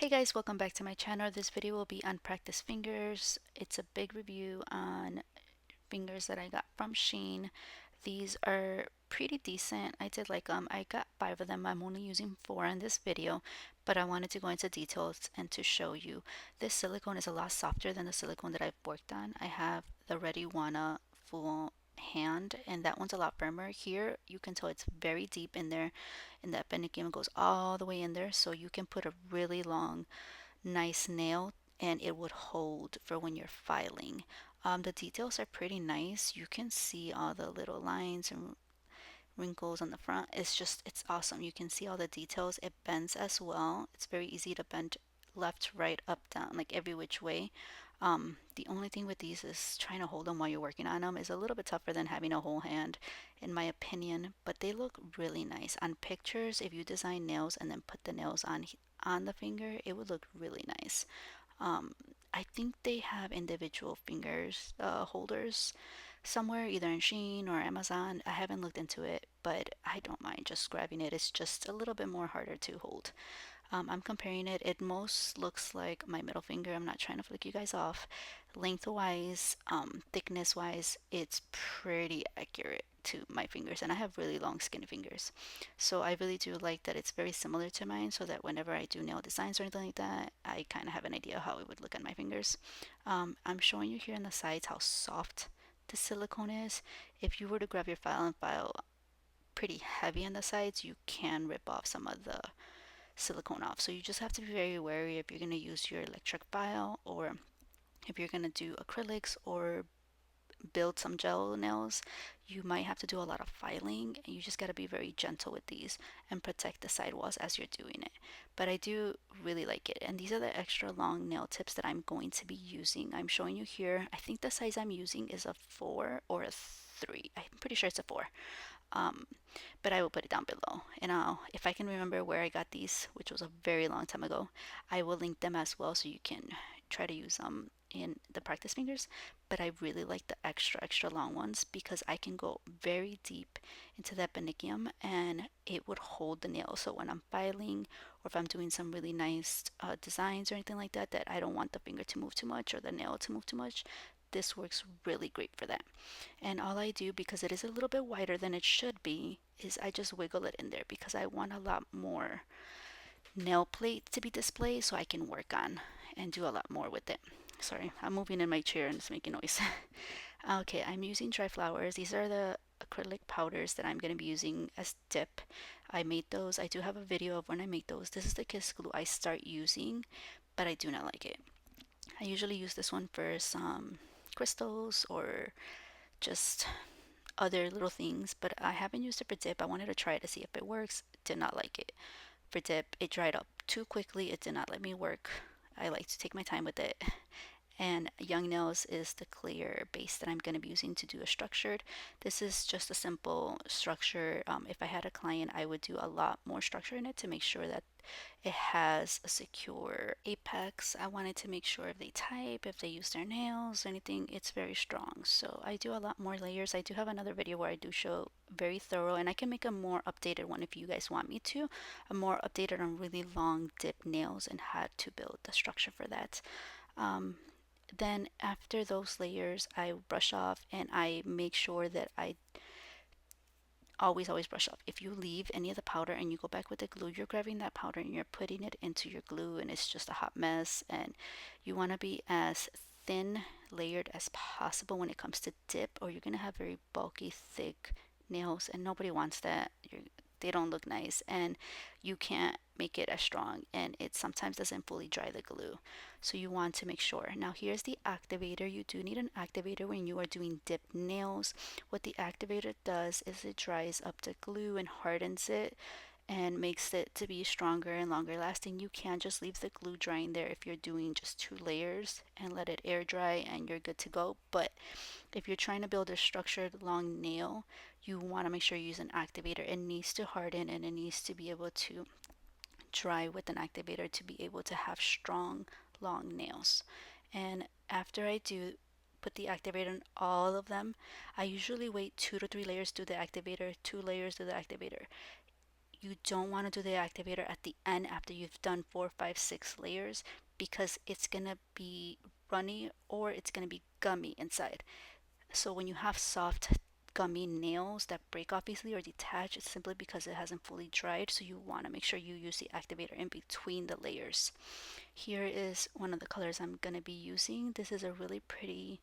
Hey guys, welcome back to my channel. This video will be on practice fingers. It's a big review on fingers that I got from Shein. These are pretty decent. I did like I got 5 of them. I'm only using 4 in this video, but I wanted to go into details and to show you. This silicone is a lot softer than the silicone that I've worked on. I have the Ready Wanna full hand, and that one's a lot firmer. Here you can tell it's very deep in there, and that Benigim goes all the way in there, so you can put a really long nice nail and it would hold for when you're filing. The details are pretty nice. You can see all the little lines and wrinkles on the front. It's awesome. You can see all the details. It bends as well. It's very easy to bend left, right, up, down, like every which way. The only thing with these is trying to hold them while you're working on them is a little bit tougher than having a whole hand, in my opinion. But they look really nice on pictures. If you design nails and then put the nails on the finger, it would look really nice. Um, I think they have individual fingers holders somewhere, either in Shein or Amazon. I haven't looked into it, but I don't mind just grabbing it. It's just a little bit more harder to hold. I'm comparing it. It most looks like my middle finger. I'm not trying to flick you guys off. Lengthwise, thickness wise, it's pretty accurate to my fingers, and I have really long skinny fingers. So I really do like that it's very similar to mine, so that whenever I do nail designs or anything like that, I kind of have an idea how it would look on my fingers. I'm showing you here on the sides how soft the silicone is. If you were to grab your file and file pretty heavy on the sides, you can rip off some of the silicone off. So you just have to be very wary if you're going to use your electric file, or if you're going to do acrylics or build some gel nails. You might have to do a lot of filing, and you just got to be very gentle with these and protect the sidewalls as you're doing it. But I do really like it, and these are the extra long nail tips that I'm going to be using. I'm showing you here. I think the size I'm using is a 4 or a 3. I'm pretty sure it's a 4. um, but I will put it down below. And if I can remember where I got these, which was a very long time ago, I will link them as well so you can try to use them in the practice fingers. But I really like the extra long ones because I can go very deep into that Benicum and it would hold the nail. So when I'm filing, or if I'm doing some really nice designs or anything like that, that I don't want the finger to move too much or the nail to move too much, this works really great for that. And all I do, because it is a little bit wider than it should be, is I just wiggle it in there because I want a lot more nail plate to be displayed so I can work on and do a lot more with it. Sorry, I'm moving in my chair and it's making noise. Okay, I'm using dry flowers. These are the acrylic powders that I'm going to be using as dip. I made those. I do have a video of when I make those. This is the kiss glue I start using, but I do not like it. I usually use this one for some crystals or just other little things, but I haven't used it for dip. I wanted to try it to see if it works. Did not like it. For dip, it dried up too quickly. It did not let me work. I like to take my time with it. And Young Nails is the clear base that I'm going to be using to do a structured. This is just a simple structure. If I had a client, I would do a lot more structure in it to make sure that it has a secure apex. I wanted to make sure if they type, if they use their nails, anything, it's very strong. So I do a lot more layers. I do have another video where I do show very thorough, and I can make a more updated one if you guys want me to. A more updated on really long dip nails and how to build the structure for that. Um, then after those layers, I brush off and I make sure that I always brush off. If you leave any of the powder and you go back with the glue, you're grabbing that powder and you're putting it into your glue, and it's just a hot mess. And you want to be as thin layered as possible when it comes to dip, or you're going to have very bulky, thick nails, and nobody wants that. They don't look nice, and you can't make it as strong, and it sometimes doesn't fully dry the glue. So you want to make sure. Now here's the activator. You do need an activator when you are doing dip nails. What the activator does is it dries up the glue and hardens it and makes it to be stronger and longer lasting. You can just leave the glue drying there if you're doing just 2 layers and let it air dry and you're good to go. But if you're trying to build a structured long nail, you want to make sure you use an activator. It needs to harden and it needs to be able to dry with an activator to be able to have strong long nails. And after I do put the activator on all of them, I usually wait 2 to 3 layers, do the activator, 2 layers, do the activator. you don't want to do the activator at the end after you've done 4, 5, 6 layers, because it's gonna be runny or it's gonna be gummy inside. So when you have soft gummy nails that break off easily or detach, it's simply because it hasn't fully dried. So you want to make sure you use the activator in between the layers. Here is one of the colors I'm going to be using. This is a really pretty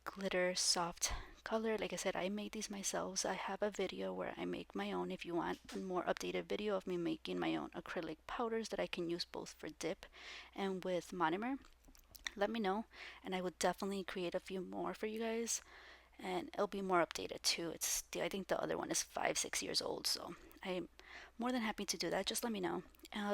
glitter soft color. Like I said, I made these myself. So I have a video where I make my own. If you want a more updated video of me making my own acrylic powders that I can use both for dip and with monomer, let me know, and I would definitely create a few more for you guys, and it'll be more updated too. I think the other one is 5, 6 years old, so I'm more than happy to do that. Just let me know.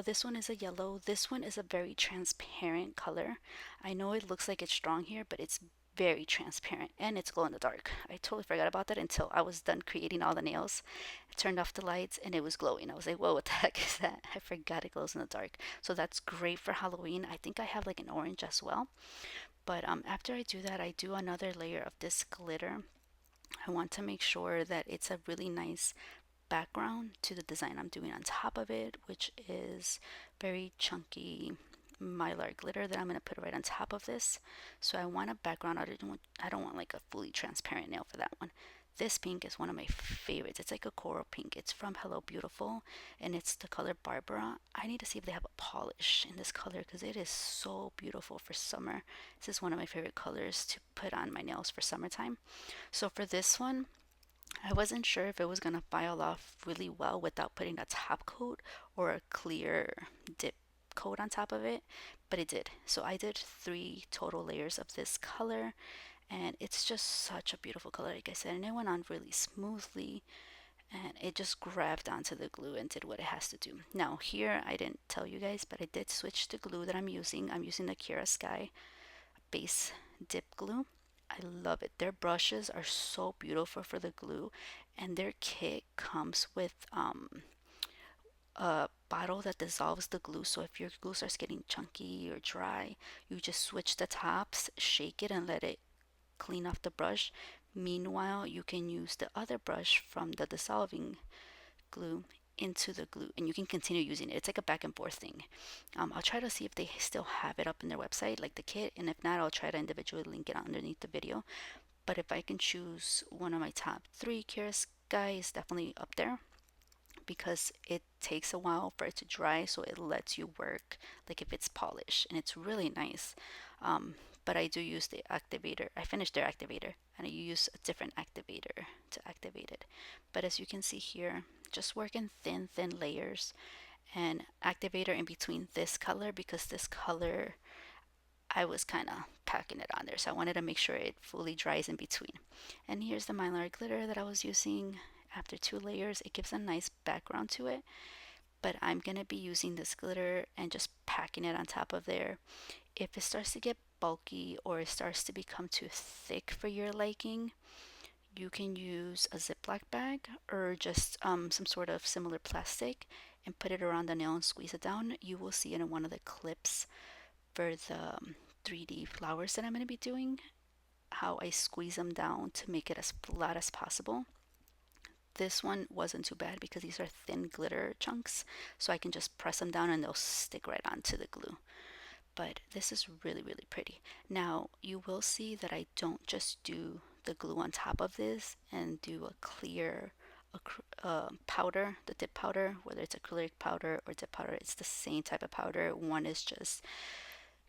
This one is a yellow. This one is a very transparent color. I know it looks like it's strong here, but it's very transparent and it's glow in the dark. I totally forgot about that until I was done creating all the nails. I turned off the lights and it was glowing. I was like, whoa, what the heck is that? I forgot it glows in the dark. So that's great for Halloween. I think I have like an orange as well. But after I do that, I do another layer of this glitter. I want to make sure that it's a really nice background to the design I'm doing on top of it, which is very chunky mylar glitter that I'm going to put right on top of this. So I want a background. I don't want like a fully transparent nail for that one. This pink is one of my favorites. It's like a coral pink. It's from Hello Beautiful and it's the color Barbara. I need to see if they have a polish in this color because it is so beautiful for summer. This is one of my favorite colors to put on my nails for summertime. So for this one, I wasn't sure if it was going to file off really well without putting a top coat or a clear dip coat on top of it, but it did. So I did 3 total layers of this color, and it's just such a beautiful color, like I said, and it went on really smoothly, and it just grabbed onto the glue and did what it has to do. Now here, I didn't tell you guys, but I did switch the glue that I'm using. I'm using the Kira Sky base dip glue. I love it. Their brushes are so beautiful for the glue, and their kit comes with a bottle that dissolves the glue. So if your glue starts getting chunky or dry, you just switch the tops, shake it, and let it clean off the brush. Meanwhile, you can use the other brush from the dissolving glue into the glue, and you can continue using it. It's like a back and forth thing. I'll try to see if they still have it up in their website, like the kit, and if not, I'll try to individually link it underneath the video. But if I can choose one of my top 3, Kira Sky is definitely up there because it takes a while for it to dry, so it lets you work like if it's polished, and it's really nice. Um, but I do use the activator. I finished their activator, and I use a different activator to activate it. But as you can see here, just work in thin layers, and activator in between this color, because this color I was kind of packing it on there, so I wanted to make sure it fully dries in between. And here's the mylar glitter that I was using. After 2 layers, it gives a nice background to it, but I'm going to be using this glitter and just packing it on top of there. If it starts to get bulky or it starts to become too thick for your liking, you can use a Ziploc bag or just some sort of similar plastic and put it around the nail and squeeze it down. You will see it in one of the clips for the 3D flowers that I'm going to be doing, how I squeeze them down to make it as flat as possible. This one wasn't too bad because these are thin glitter chunks, so I can just press them down and they'll stick right onto the glue. But this is really pretty. Now you will see that I don't just do the glue on top of this and do a clear powder, the dip powder, whether it's acrylic powder or dip powder, it's the same type of powder. One is just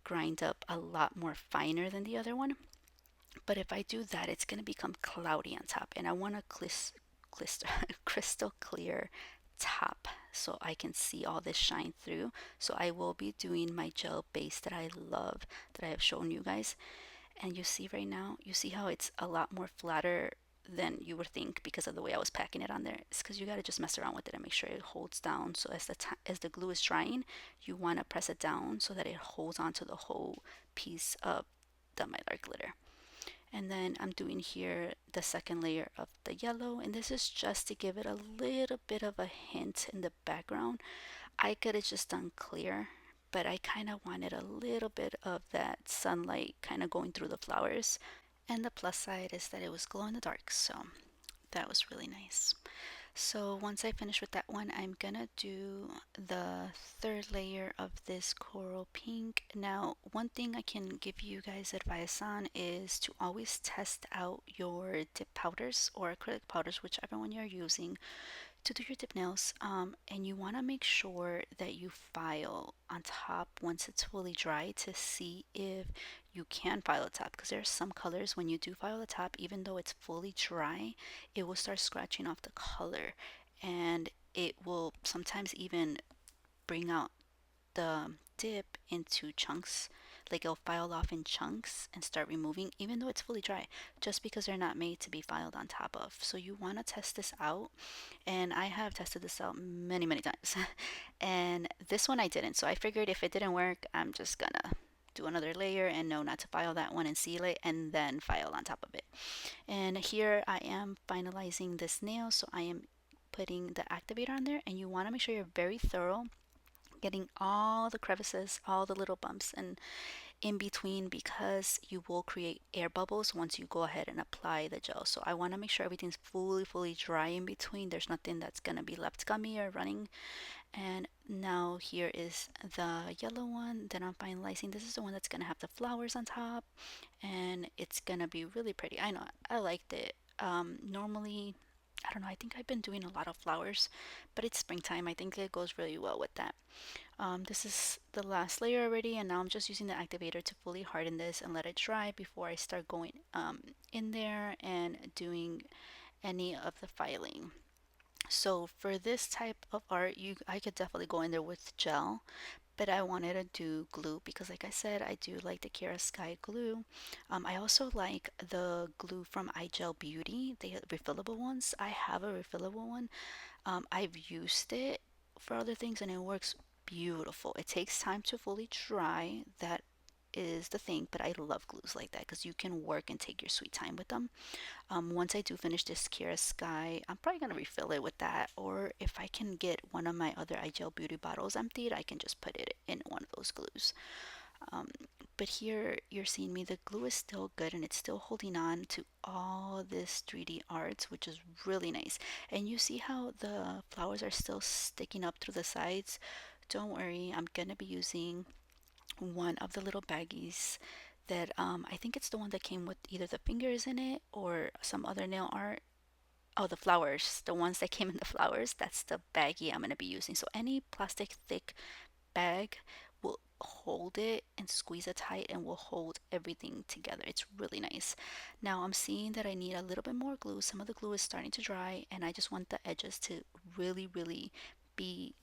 grind up a lot more finer than the other one. But if I do that, it's going to become cloudy on top, and I want a crystal clear top so I can see all this shine through. So I will be doing my gel base that I love, that I have shown you guys. And you see right now, you see how it's a lot more flatter than you would think because of the way I was packing it on there. It's because you got to just mess around with it and make sure it holds down. So as the glue is drying, you want to press it down so that it holds onto the whole piece of the mylar glitter. And then I'm doing here the second layer of the yellow, and this is just to give it a little bit of a hint in the background. I could have just done clear, but I kind of wanted a little bit of that sunlight kind of going through the flowers. And the plus side is that it was glow in the dark, so that was really nice. So once I finish with that one, I'm gonna do the third layer of this coral pink. Now, one thing I can give you guys advice on is to always test out your dip powders or acrylic powders, whichever one you're using, to do your dip nails. And you want to make sure that you file on top once it's fully dry to see if you can file the top, because there are some colors when you do file the top, even though it's fully dry, it will start scratching off the color, and it will sometimes even bring out the dip into chunks. Like it'll file off in chunks and start removing, even though it's fully dry, just because they're not made to be filed on top of. So you want to test this out, and I have tested this out many, many times. And this one I didn't. So I figured if it didn't work, I'm just gonna do another layer and know not to file that one and seal it and then file on top of it. And here I am finalizing this nail. So I am putting the activator on there, and you want to make sure you're very thorough, getting all the crevices, all the little bumps and in between, because you will create air bubbles once you go ahead and apply the gel. So I want to make sure everything's fully dry in between. There's nothing that's going to be left gummy or running. And now here is the yellow one that I'm finalizing. This is the one that's going to have the flowers on top, and it's going to be really pretty. I know, I liked it. Normally, I don't know, I think I've been doing a lot of flowers, but it's springtime. I think it goes really well with that. This is the last layer already, and now I'm just using the activator to fully harden this and let it dry before I start going in there and doing any of the filing. So for this type of art, I could definitely go in there with gel, but I wanted to do glue because, like I said, I do like the Kara Sky glue. I also like the glue from igelbeauty. They have refillable ones. I have a refillable one. I've used it for other things and it works beautiful. It takes time to fully dry. That is the thing, but I love glues like that because you can work and take your sweet time with them. Once I do finish this Kira Sky, I'm probably gonna refill it with that, or if I can get one of my other igel beauty bottles emptied, I can just put it in one of those glues. Um, but here you're seeing me, the glue is still good and it's still holding on to all this 3D art, which is really nice. And you see how the flowers are still sticking up through the sides? Don't worry, I'm gonna be using one of the little baggies that I think it's the one that came with either the fingers in it or some other nail art. Oh, the flowers, the ones that came in the flowers, that's the baggie I'm gonna be using. So any plastic thick bag will hold it and squeeze it tight and will hold everything together. It's really nice. Now I'm seeing that I need a little bit more glue. Some of the glue is starting to dry and I just want the edges to really be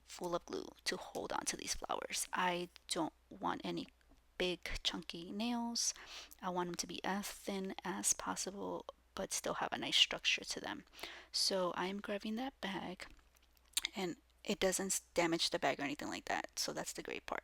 full of glue to hold on to these flowers. I don't want any big chunky nails. I want them to be as thin as possible but still have a nice structure to them. So I'm grabbing that bag, and it doesn't damage the bag or anything like that, so that's the great part.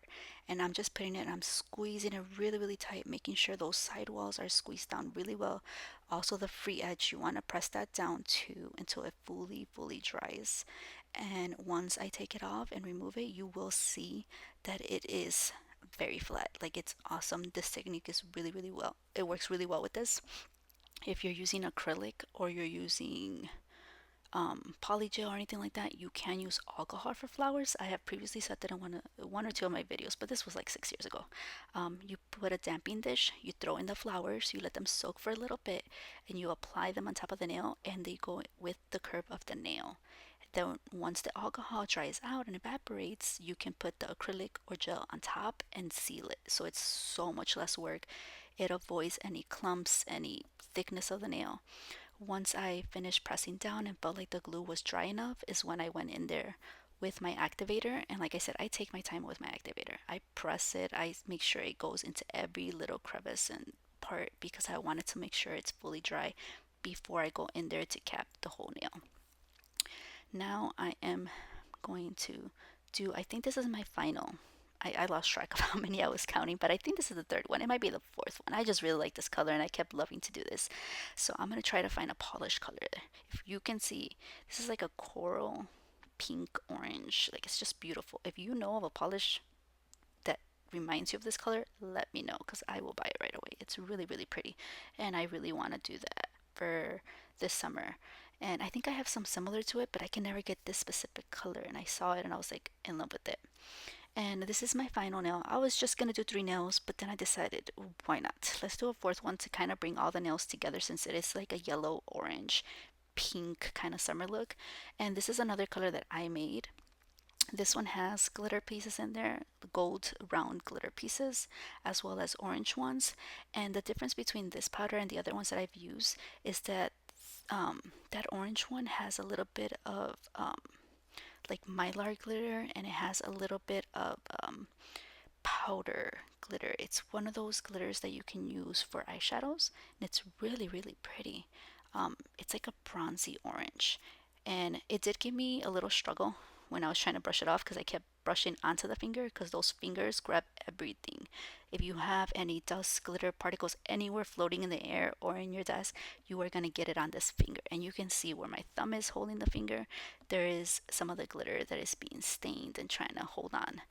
And I'm just putting it and I'm squeezing it really tight, making sure those side walls are squeezed down really well. Also the free edge, you want to press that down too until it fully dries. And once I take it off and remove it, you will see that it is very flat. Like, it's awesome. This technique is really well, it works really well with this. If you're using acrylic or you're using polygel or anything like that, you can use alcohol for flowers. I have previously said that in one or two of my videos, but this was like 6 years ago. You put a damping dish, you throw in the flowers, you let them soak for a little bit, and you apply them on top of the nail, and they go with the curve of the nail. Then once the alcohol dries out and evaporates, you can put the acrylic or gel on top and seal it. So it's so much less work. It avoids any clumps, any thickness of the nail. Once I finished pressing down and felt like the glue was dry enough is when I went in there with my activator. And like I said, I take my time with my activator. I press it, I make sure it goes into every little crevice and part because I wanted to make sure it's fully dry before I go in there to cap the whole nail. Now I am going to do, I think this is my final. I lost track of how many I was counting, but I think this is the third one. It might be the fourth one. I just really like this color and I kept loving to do this. So I'm going to try to find a polished color. If you can see, this is like a coral pink orange. Like, it's just beautiful. If you know of a polish that reminds you of this color, let me know because I will buy it right away. It's really pretty and I really want to do that for this summer. And I think I have some similar to it, but I can never get this specific color. And I saw it and I was like in love with it. And this is my final nail. I was just gonna do three nails, but then I decided, why not? Let's do a fourth one to kind of bring all the nails together since it is like a yellow, orange, pink kind of summer look. And this is another color that I made. This one has glitter pieces in there, gold round glitter pieces, as well as orange ones. And the difference between this powder and the other ones that I've used is that that orange one has a little bit of like mylar glitter, and it has a little bit of powder glitter. It's one of those glitters that you can use for eyeshadows, and it's really, really pretty. It's like a bronzy orange, and it did give me a little struggle when I was trying to brush it off because I kept brushing onto the finger because those fingers grab everything. If you have any dust, glitter, particles anywhere floating in the air or in your desk, you are going to get it on this finger. And you can see where my thumb is holding the finger, there is some of the glitter that is being stained and trying to hold on.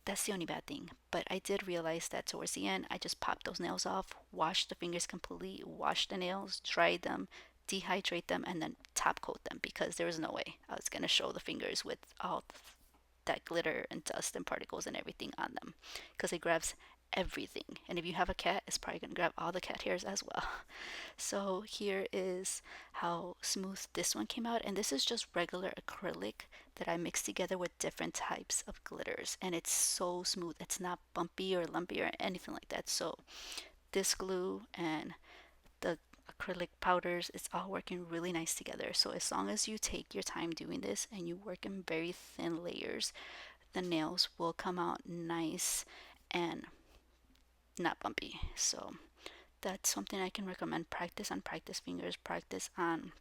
That's the only bad thing. But I did realize that towards the end, I just popped those nails off, washed the fingers completely, washed the nails, dried them, dehydrate them, and then top coat them because there was no way I was going to show the fingers with all that glitter and dust and particles and everything on them because it grabs everything. And if you have a cat, it's probably going to grab all the cat hairs as well. So here is how smooth this one came out. And this is just regular acrylic that I mixed together with different types of glitters. And it's so smooth. It's not bumpy or lumpy or anything like that. So this glue and the acrylic powders, it's all working really nice together. So as long as you take your time doing this and you work in very thin layers, the nails will come out nice and not bumpy. So that's something I can recommend. Practice on practice fingers, practice on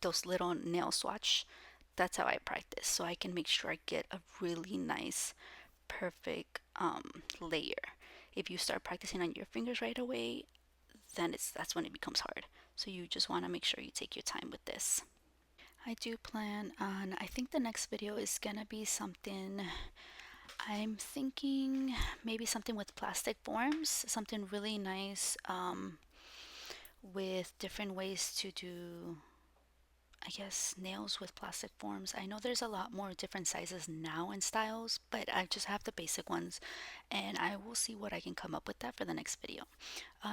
those little nail swatch. That's how I practice, so I can make sure I get a really nice, perfect layer. If you start practicing on your fingers right away, then that's when it becomes hard. So you just want to make sure you take your time with this. I do plan on, I think the next video is gonna be something, I'm thinking maybe something with plastic forms, something really nice with different ways to do, I guess, nails with plastic forms. I know there's a lot more different sizes now and styles, but I just have the basic ones, and I will see what I can come up with that for the next video.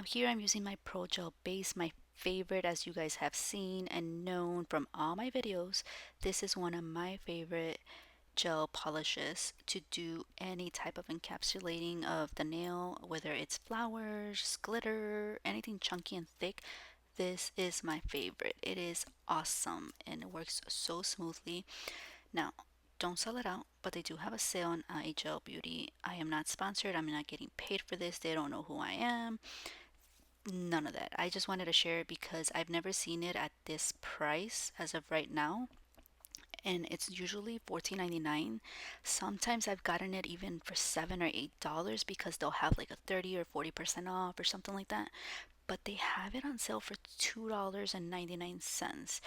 Here I'm using my Pro Gel base, my favorite, as you guys have seen and known from all my videos. This is one of my favorite gel polishes to do any type of encapsulating of the nail, whether it's flowers, glitter, anything chunky and thick. This is my favorite. It is awesome and it works so smoothly. Now, don't sell it out, but they do have a sale on igelbeauty. I am not sponsored. I'm not getting paid for this. They don't know who I am. None of that. I just wanted to share it because I've never seen it at this price as of right now, and it's usually $14.99. Sometimes I've gotten it even for $7 or $8 because they'll have like a 30 or 40% off or something like that. But they have it on sale for $2.99,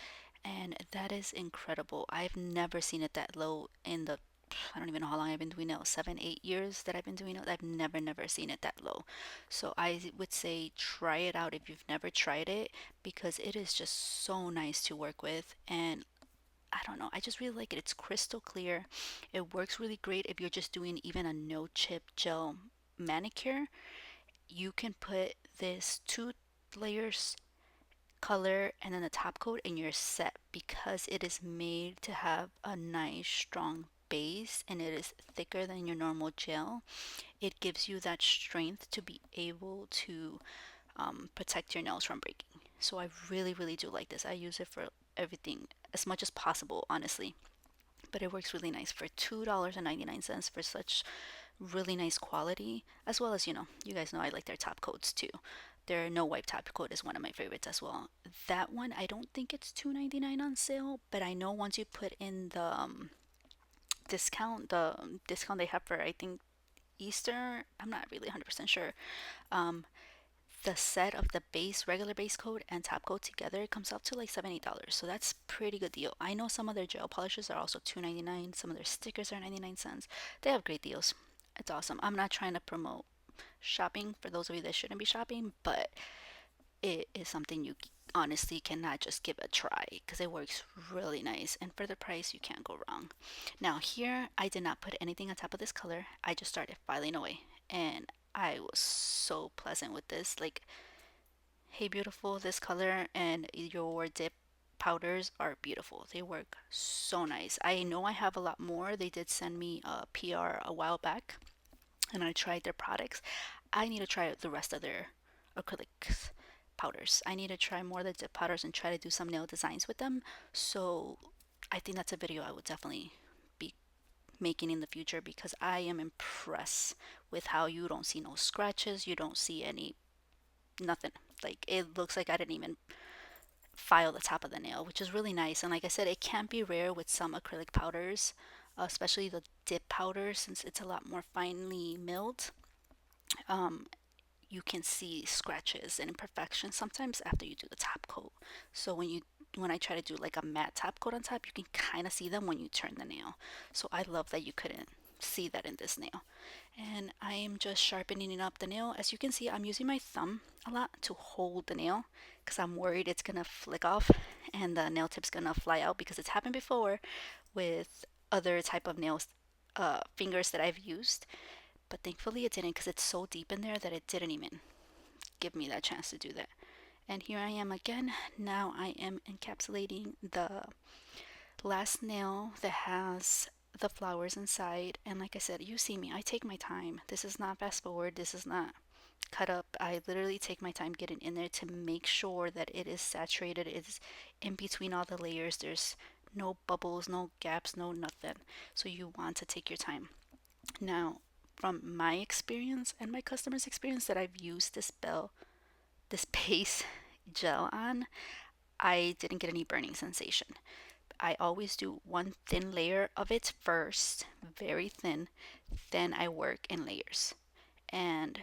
and that is incredible. I've never seen it that low in the, I don't even know how long I've been doing it, 7, 8 years that I've been doing it. I've never seen it that low. So I would say try it out if you've never tried it because it is just so nice to work with. And I don't know, I just really like it. It's crystal clear. It works really great if you're just doing even a no chip gel manicure. You can put this 2 layers color and then the top coat and you're set because it is made to have a nice strong base and it is thicker than your normal gel. It gives you that strength to be able to protect your nails from breaking. So I really do like this. I use it for everything as much as possible, honestly. But it works really nice for $2.99 for such really nice quality, as well as, you guys know I like their top coats too. Their no wipe top coat is one of my favorites as well. That one, I don't think it's $2.99 on sale, but I know once you put in the discount they have for, I think, Easter, I'm not really 100% sure. Um, the set of the regular base coat and top coat together comes up to like $7, $8. So that's pretty good deal. I know some of their gel polishes are also $2.99. Some of their stickers are 99¢. They have great deals. It's awesome. I'm not trying to promote shopping for those of you that shouldn't be shopping, but it is something you honestly cannot just give it a try because it works really nice, and for the price you can't go wrong. Now here I did not put anything on top of this color. I just started filing away, and I was so pleasant with this. Like, hey beautiful, this color and your dip powders are beautiful. They work so nice. I know I have a lot more. They did send me a PR a while back, and I tried their products. I need to try the rest of their acrylic powders. I need to try more of the dip powders and try to do some nail designs with them. So I think that's a video I would definitely be making in the future, because I am impressed with how you don't see no scratches, you don't see any nothing. Like, it looks like I didn't even file the top of the nail, which is really nice. And like I said, it can be rare with some acrylic powders, especially the dip powder, since it's a lot more finely milled. Um, you can see scratches and imperfections sometimes after you do the top coat. So when I try to do like a matte top coat on top, you can kind of see them when you turn the nail. So I love that you couldn't see that in this nail. And I am just sharpening up the nail. As you can see, I'm using my thumb a lot to hold the nail because I'm worried it's gonna flick off and the nail tip's gonna fly out, because it's happened before with other type of nails, fingers that I've used. But thankfully it didn't, because it's so deep in there that it didn't even give me that chance to do that. And here I am again. Now I am encapsulating the last nail that has the flowers inside. And like I said, you see me, I take my time. This is not fast forward, this is not cut up. I literally take my time getting in there to make sure that it is saturated, it's in between all the layers, there's no bubbles, no gaps, no nothing. So you want to take your time. Now, from my experience and my customers' experience that I've used this base gel on, I didn't get any burning sensation. I always do one thin layer of it first, very thin, then I work in layers. And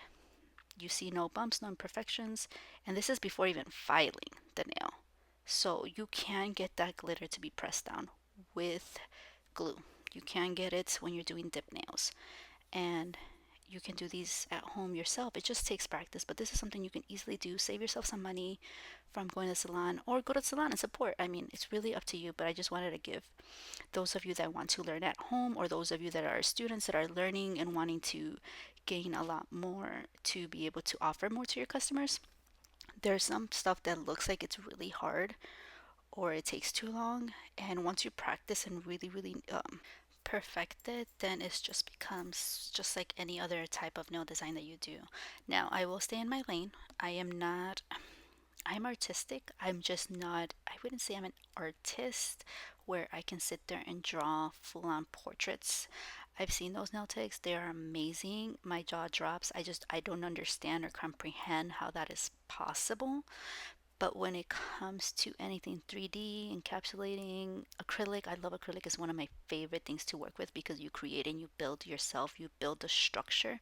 you see no bumps, no imperfections, and this is before even filing the nail. So you can get that glitter to be pressed down with glue. You can get it when you're doing dip nails. And you can do these at home yourself. It just takes practice, but this is something you can easily do. Save yourself some money from going to the salon, or go to the salon and support. I mean, it's really up to you, but I just wanted to give those of you that want to learn at home, or those of you that are students that are learning and wanting to gain a lot more to be able to offer more to your customers. There's some stuff that looks like it's really hard or it takes too long, and once you practice and really perfect it, then it just becomes just like any other type of nail design that you do. Now, I will stay in my lane. I am not, I'm artistic. I'm just not, I wouldn't say I'm an artist where I can sit there and draw full on portraits. I've seen those nail techs, they are amazing. My jaw drops. I don't understand or comprehend how that is possible. But when it comes to anything 3D, encapsulating, acrylic, I love acrylic. Is one of my favorite things to work with, because you create and you build yourself, you build the structure.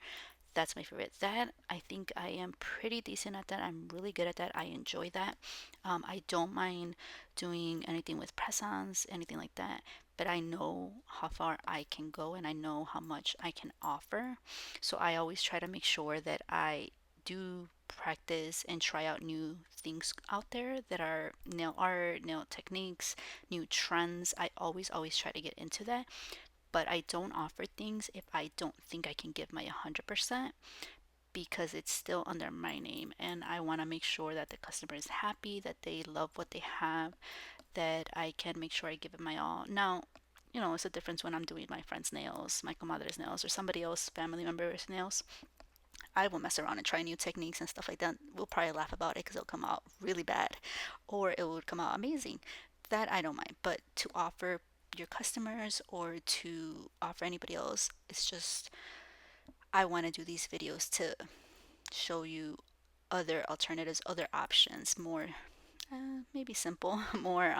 That's my favorite. That, I think I am pretty decent at that. I'm really good at that. I enjoy that. I don't mind doing anything with press-ons, anything like that. But I know how far I can go, and I know how much I can offer. So I always try to make sure that I do practice and try out new things out there that are nail art, nail techniques, new trends. I always try to get into that, but I don't offer things if I don't think I can give my 100%, because it's still under my name, and I want to make sure that the customer is happy, that they love what they have, that I can make sure I give it my all. Now, it's a difference when I'm doing my friend's nails, my comadre's nails, or somebody else, family member's nails. I will mess around and try new techniques and stuff like that. We'll probably laugh about it because it'll come out really bad, or it will come out amazing. That I don't mind. But to offer your customers or to offer anybody else, it's just, I want to do these videos to show you other alternatives, other options, more maybe simple, more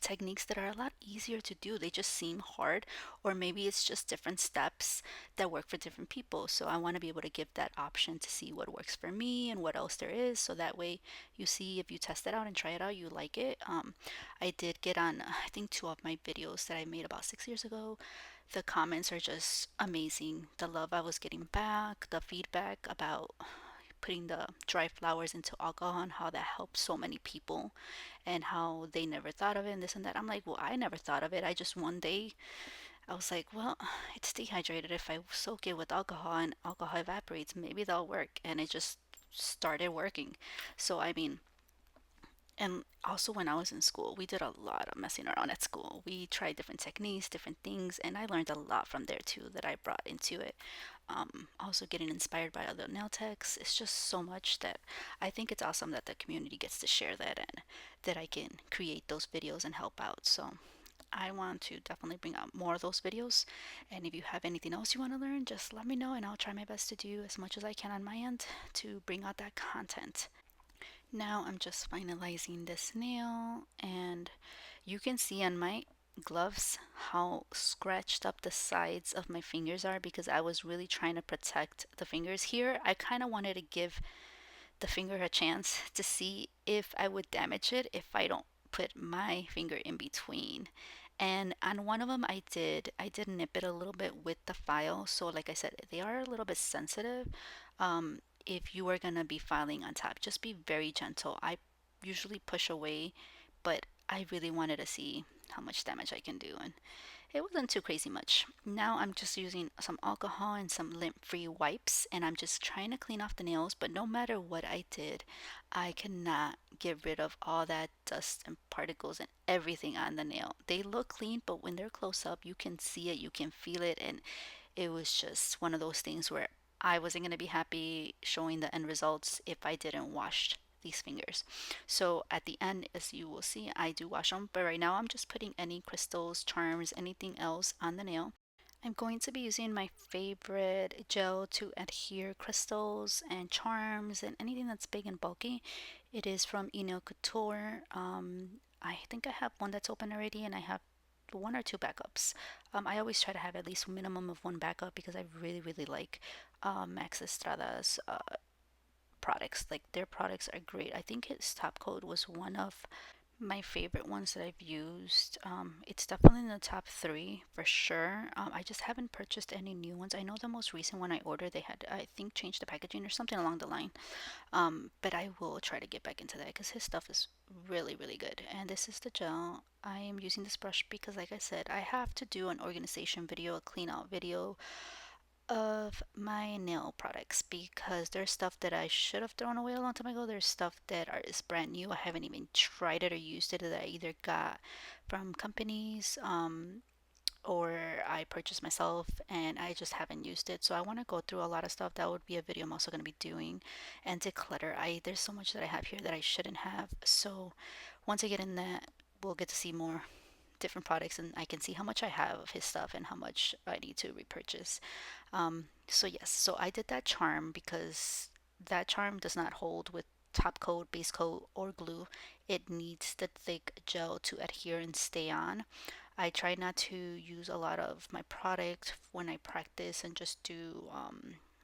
techniques that are a lot easier to do. They just seem hard, or maybe it's just different steps that work for different people. So I want to be able to give that option to see what works for me and what else there is. So that way you see, if you test it out and try it out, you like it. I did get on, I think, two of my videos that I made about 6 years ago. The comments are just amazing. The love I was getting back, the feedback about putting the dry flowers into alcohol and how that helps so many people and how they never thought of it and this and that. I'm like, well, I never thought of it. I just one day I was like, well, it's dehydrated. If I soak it with alcohol and alcohol evaporates, maybe that'll work. And it just started working. So, I mean, and also when I was in school, we did a lot of messing around at school. We tried different techniques, different things, and I learned a lot from there too that I brought into it. Also getting inspired by other nail techs. It's just so much that I think it's awesome that the community gets to share that and that I can create those videos and help out. So I want to definitely bring out more of those videos. And if you have anything else you want to learn, just let me know and I'll try my best to do as much as I can on my end to bring out that content. Now I'm just finalizing this nail, and you can see on my gloves how scratched up the sides of my fingers are because I was really trying to protect the fingers here. I kind of wanted to give the finger a chance to see if I would damage it if I don't put my finger in between. And on one of them I did nip it a little bit with the file. So like I said, they are a little bit sensitive. If you are gonna be filing on top, just be very gentle. I usually push away, but I really wanted to see how much damage I can do, and it wasn't too crazy much. Now I'm just using some alcohol and some lint-free wipes, and I'm just trying to clean off the nails. But no matter what I did, I cannot get rid of all that dust and particles and everything on the nail. They look clean, but when they're close up, you can see it, you can feel it, and it was just one of those things where I wasn't going to be happy showing the end results if I didn't wash these fingers. So at the end, as you will see, I do wash them, but right now I'm just putting any crystals, charms, anything else on the nail. I'm going to be using my favorite gel to adhere crystals and charms and anything that's big and bulky. It is from Eno Couture. I think I have one that's open already, and I have one or two backups. I always try to have at least a minimum of one backup because I really, really like Max Estrada's products. Like their products are great. I think his top coat was one of my favorite ones that I've used. It's definitely in the top three for sure. I just haven't purchased any new ones. I know the most recent one I ordered, they had, I think, changed the packaging or something along the line. But I will try to get back into that because his stuff is really, really good. And this is the gel. I am using this brush because, like I said, I have to do an organization video, a clean out video of my nail products because there's stuff that I should have thrown away a long time ago. There's stuff that is brand new. I haven't even tried it or used it that I either got from companies or I purchased myself and I just haven't used it. So I want to go through a lot of stuff. That would be a video I'm also going to be doing and declutter. There's so much that I have here that I shouldn't have. So once I get in that, we'll get to see more different products and I can see how much I have of his stuff and how much I need to repurchase. So yes, so I did that charm because that charm does not hold with top coat, base coat, or glue. It needs the thick gel to adhere and stay on. I try not to use a lot of my product when I practice and just do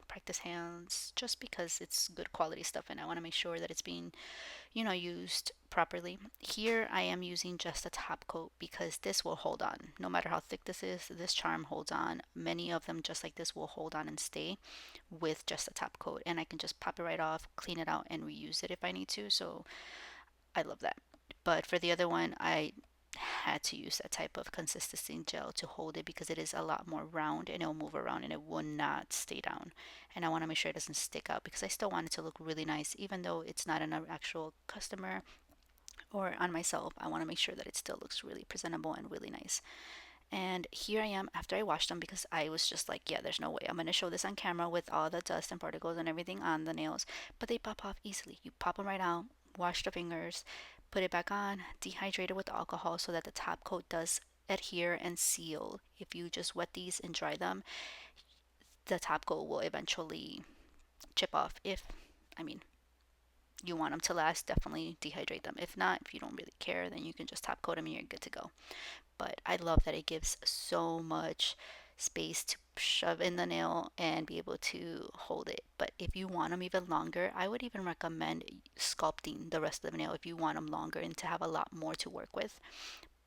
practice hands just because it's good quality stuff and I want to make sure that it's being used properly. Here I am using just a top coat because this will hold on. No matter how thick this is, this charm holds on. Many of them just like this will hold on and stay with just a top coat and I can just pop it right off, clean it out and reuse it if I need to. So I love that. But for the other one, I had to use that type of consistency gel to hold it because it is a lot more round and it'll move around and it will not stay down. And I want to make sure it doesn't stick out because I still want it to look really nice, even though it's not an actual customer or on myself. I want to make sure that it still looks really presentable and really nice. And here I am after I washed them because I was just like, yeah, there's no way I'm going to show this on camera with all the dust and particles and everything on the nails. But they pop off easily. You pop them right out, wash the fingers, put it back on, dehydrate it with alcohol so that the top coat does adhere and seal. If you just wet these and dry them, the top coat will eventually chip off. If, I mean, you want them to last, definitely dehydrate them. If not, if you don't really care, then you can just top coat them and you're good to go. But I love that it gives so much space to shove in the nail and be able to hold it. But if you want them even longer, I would even recommend sculpting the rest of the nail if you want them longer and to have a lot more to work with.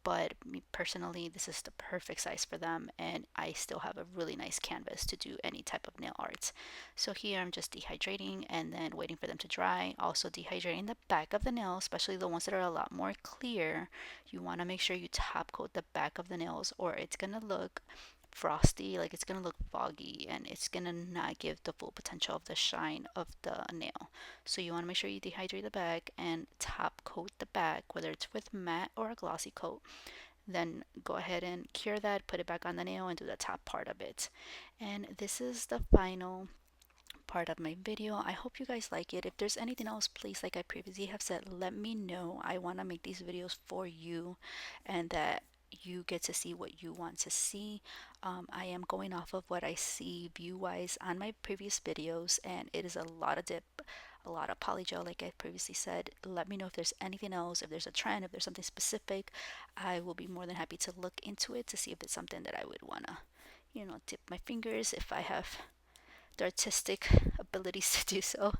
but me personally, this is the perfect size for them, and I still have a really nice canvas to do any type of nail art. So here I'm just dehydrating and then waiting for them to dry. Also dehydrating the back of the nail, especially the ones that are a lot more clear. You want to make sure you top coat the back of the nails, or it's gonna look frosty, like it's gonna look foggy, and it's gonna not give the full potential of the shine of the nail. So you want to make sure you dehydrate the back and top coat the back, whether it's with matte or a glossy coat. Then go ahead and cure that, put it back on the nail, and do the top part of it. And this is the final part of my video. I hope you guys like it. If there's anything else, please, like I previously have said, let me know. I want to make these videos for you, and that you get to see what you want to see. I am going off of what I see view wise on my previous videos, and it is a lot of dip, a lot of polygel, like I previously said. Let me know if there's anything else, if there's a trend, if there's something specific. I will be more than happy to look into it to see if it's something that I would want to, dip my fingers if I have the artistic abilities to do so.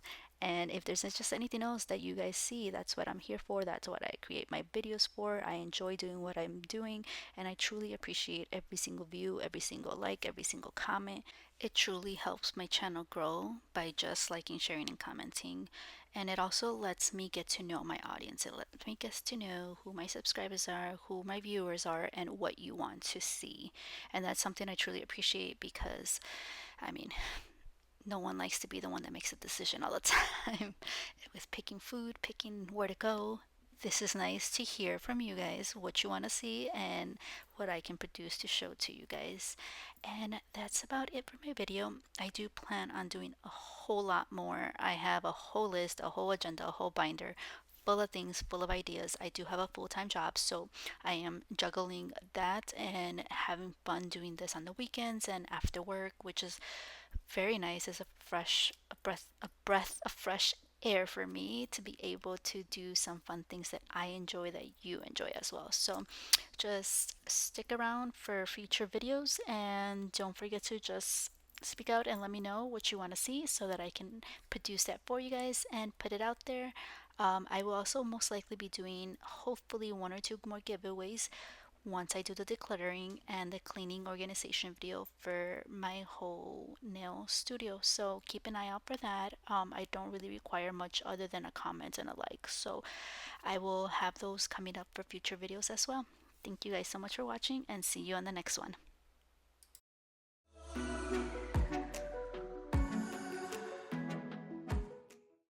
And if there's just anything else that you guys see, that's what I'm here for. That's what I create my videos for. I enjoy doing what I'm doing, and I truly appreciate every single view, every single like, every single comment. It truly helps my channel grow by just liking, sharing, and commenting. And it also lets me get to know my audience. It lets me get to know who my subscribers are, who my viewers are, and what you want to see. And that's something I truly appreciate because, I mean, no one likes to be the one that makes a decision all the time with picking food, picking where to go. This is nice to hear from you guys what you want to see and what I can produce to show to you guys. And that's about it for my video. I do plan on doing a whole lot more. I have a whole list, a whole agenda, a whole binder full of things, full of ideas. I do have a full-time job, so I am juggling that and having fun doing this on the weekends and after work, which is very nice. It's a breath of fresh air for me to be able to do some fun things that I enjoy, that you enjoy as well. So just stick around for future videos, and don't forget to just speak out and let me know what you want to see so that I can produce that for you guys and put it out there. I will also most likely be doing hopefully one or two more giveaways once I do the decluttering and the cleaning organization video for my whole nail studio. So keep an eye out for that. I don't really require much other than a comment and a like. So I will have those coming up for future videos as well. Thank you guys so much for watching, and see you on the next one.